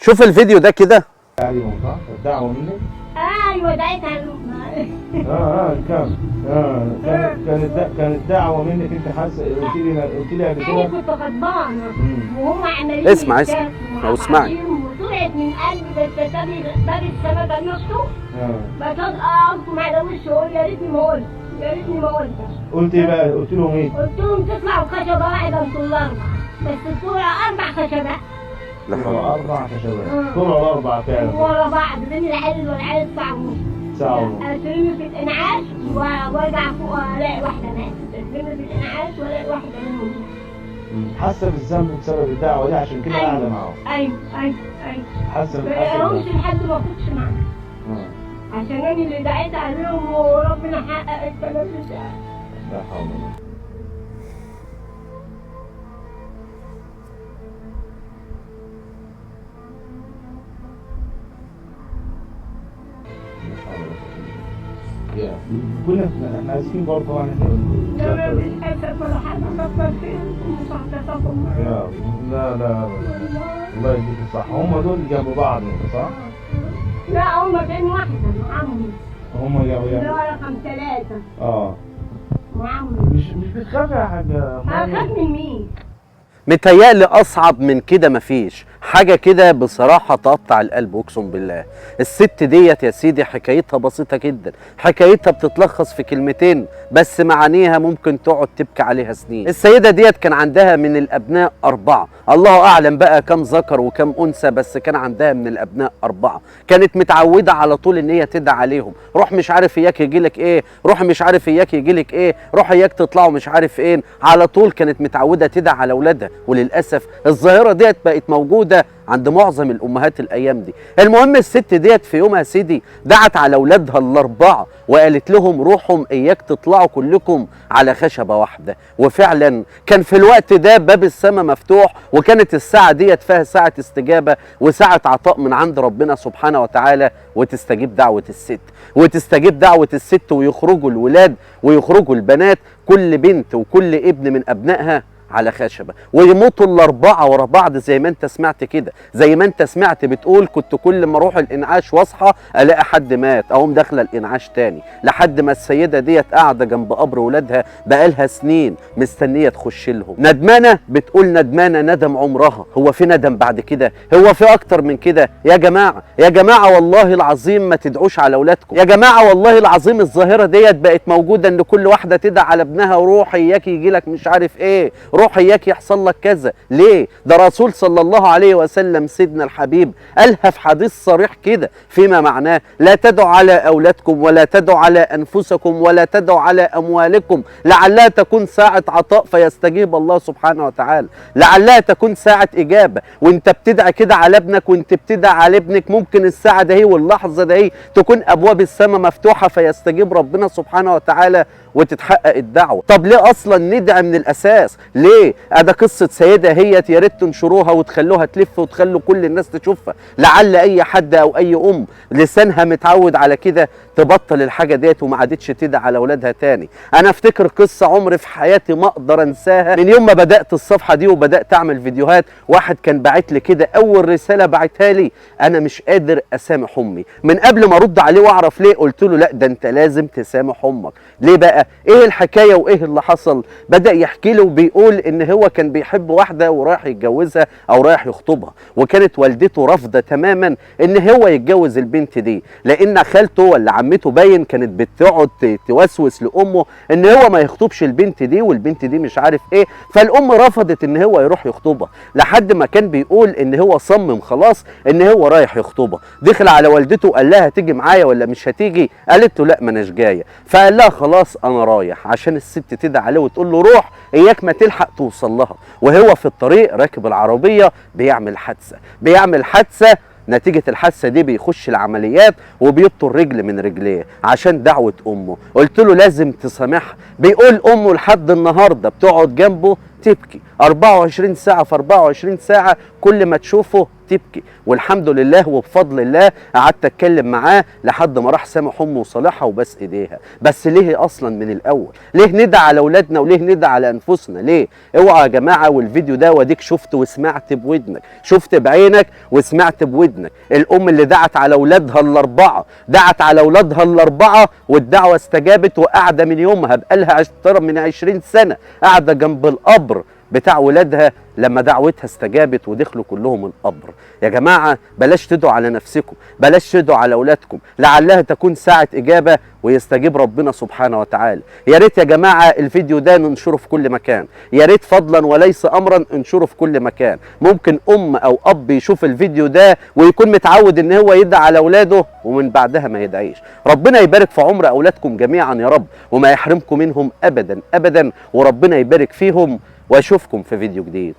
شوف الفيديو ده كده. عليهم صح؟ الدعوة منك؟ ايوه دعيتها كانت دعوة منك انت حاسه قلت لي قبل انا كده. كنت غضبانه وهم عمالين اسمع او اسمعي. وطلعت من قلبي بس باب السما ده مفتوح. بس اقف على وشي اقول يا ريتني ما قلت يا ريتني ما قلت. قلت ايه بقى؟ قلت لهم ايه؟ قلت لهم تطلعوا خشبه واحده انتوا الاربعه بس تطلعوا 4 خشبات. طلعوا 4 خشبات. طلعوا 4 فعلا ورا بعض بين العيال والعيال ساعه ونص. ارسلوني في الانعاش وارجع فوق الاقي واحده ماتت. ارسلوني في الانعاش والاقي واحده منهم. حاسه بالذنب بسبب الدعوه دي عشان كده قاعده معاهم. ايوه حاسه ما لحد ما كنتش معاهم. عشان انا اللي دعيت عليهم وربنا حقق الكلام بتاعي. لا حول ولا قوه. كنا احنا اسفين برضه طبعا لا بالاسف ولا حاجه كتر خيركم وصحبتكم. لا الله يديك الصحة. هم دول جنب بعض صح؟ لا هم كانوا واحدة معاهم. هم جنب اللي هو رقم 3. معاهم. مش بتخافي يا حاجة؟ هخاف من مين؟ متهيألي أصعب من كده مفيش حاجة كده بصراحة تقطع القلب. أقسم بالله الست ديت يا سيدي حكايتها بسيطة جدا، حكايتها بتتلخص في كلمتين بس معانيها ممكن تقعد تبكي عليها سنين. السيدة ديت كان عندها من الأبناء 4، الله أعلم بقى كم ذكر وكم أنثى، بس كان عندها من الأبناء 4. كانت متعودة على طول إن هي تدعي عليهم، روح مش عارف إياك يجيلك إيه، روح مش عارف إياك يجيلك إيه، روح إياك تطلعوا مش عارف إيه، على طول كانت متعودة تدعي على أولادها. وللأسف الظاهرة ديت بقت موجودة عند معظم الأمهات الأيام دي. المهم الست ديت في يوم يا سيدي دعت على أولادها ال4 وقالت لهم روحوا إياك تطلعوا كلكم على خشبة واحدة. وفعلا كان في الوقت ده باب السماء مفتوح، وكانت الساعة ديت فيها ساعة استجابة وساعة عطاء من عند ربنا سبحانه وتعالى، وتستجيب دعوة الست وتستجيب دعوة الست ويخرجوا الولاد ويخرجوا البنات، كل بنت وكل ابن من أبنائها على خشبة، ويموتوا ال4 ورا بعض زي ما انت سمعت كده. زي ما انت سمعت بتقول كنت كل ما اروح الانعاش واصحى الاقي حد مات، اقوم داخله الانعاش تاني، لحد ما السيده ديت قاعده جنب قبر ولادها بقالها سنين مستنيه تخش لهم. ندمانه بتقول ندمانه ندم عمرها. هو في ندم بعد كده؟ هو في اكتر من كده؟ يا جماعه والله العظيم ما تدعوش على اولادكم يا جماعه. والله العظيم الظاهره ديت بقت موجوده ان كل واحده تدعي على ابنها وروح اياك يجي لك مش عارف ايه، روح اياك يحصل لك كذا. ليه؟ ده رسول صلى الله عليه وسلم سيدنا الحبيب قالها في حديث صريح كده فيما معناه لا تدعوا على اولادكم ولا تدعوا على انفسكم ولا تدعوا على اموالكم لعلها تكون ساعة عطاء فيستجيب الله سبحانه وتعالى، لعلها تكون ساعة اجابة. وانت بتدعي كده على ابنك وانت بتدعي على ابنك ممكن الساعة دهي واللحظة دهي تكون ابواب السماء مفتوحة فيستجيب ربنا سبحانه وتعالى وتتحقق الدعوة. طب ليه اصلا ندعي من الاساس؟ ليه؟ ده قصة سيدة هي يا ريت تنشروها وتخلوها تلف وتخلوا كل الناس تشوفها، لعل اي حد او اي ام لسانها متعود على كده تبطل الحاجة ديت وما عادتش تدعي على اولادها تاني. انا افتكر قصة عمري في حياتي ما اقدر انساها من يوم ما بدأت الصفحة دي وبدأت اعمل فيديوهات. واحد كان باعت لي كده اول رسالة باعتها لي انا مش قادر اسامح امي. من قبل ما ارد عليه واعرف ليه قلت له لا ده انت لازم تسامح امك. ليه بقى؟ ايه الحكايه وايه اللي حصل؟ بدا يحكي له وبيقول ان هو كان بيحب واحده ورايح يتجوزها او رايح يخطبها، وكانت والدته رافضه تماما ان هو يتجوز البنت دي، لان خالته ولا عمته باين كانت بتقعد توسوس لامه ان هو ما يخطبش البنت دي والبنت دي مش عارف ايه، فالام رفضت ان هو يروح يخطبها، لحد ما كان بيقول ان هو صمم خلاص ان هو رايح يخطبها. دخل على والدته وقال لها هتيجي معايا ولا مش هتيجي؟ قالت له لا ما اناش جايه. فقال لها خلاص انا رايح، عشان الست تدعي عليه وتقول له روح اياك ما تلحق توصل لها. وهو في الطريق راكب العربيه بيعمل حادثه، نتيجة الحادثة دي بيخش العمليات وبيبطل رجل من رجليه عشان دعوة أمه. قلت له لازم تسامحها. بيقول أمه لحد النهاردة بتقعد جنبه تبكي 24 ساعة في 24 ساعة، كل ما تشوفه تبكي. والحمد لله وبفضل الله قعدت اتكلم معاه لحد ما راح سامح امه وصالحها وبس ايديها. بس ليه اصلا من الاول؟ ليه ندعي على اولادنا وليه ندعي على انفسنا؟ ليه؟ اوعى يا جماعه. والفيديو ده واديك شفت وسمعت بودنك، شفت بعينك وسمعت بودنك الام اللي دعت على اولادها الاربعه، دعت على اولادها الاربعه والدعوه استجابت، وقاعده من يومها بقالها اكتر من 20 سنه قاعده جنب القبر بتاع ولادها لما دعوتها استجابت ودخلوا كلهم القبر. يا جماعه بلاش تدعوا على نفسكم، بلاش تدعوا على اولادكم، لعلها تكون ساعه اجابه ويستجيب ربنا سبحانه وتعالى. يا ريت يا جماعه الفيديو ده ننشره في كل مكان، يا ريت فضلا وليس امرا انشره في كل مكان. ممكن ام او اب يشوف الفيديو ده ويكون متعود ان هو يدعي على اولاده ومن بعدها ما يدعيش. ربنا يبارك في عمر اولادكم جميعا يا رب، وما يحرمكم منهم ابدا ابدا، وربنا يبارك فيهم، واشوفكم في فيديو جديد.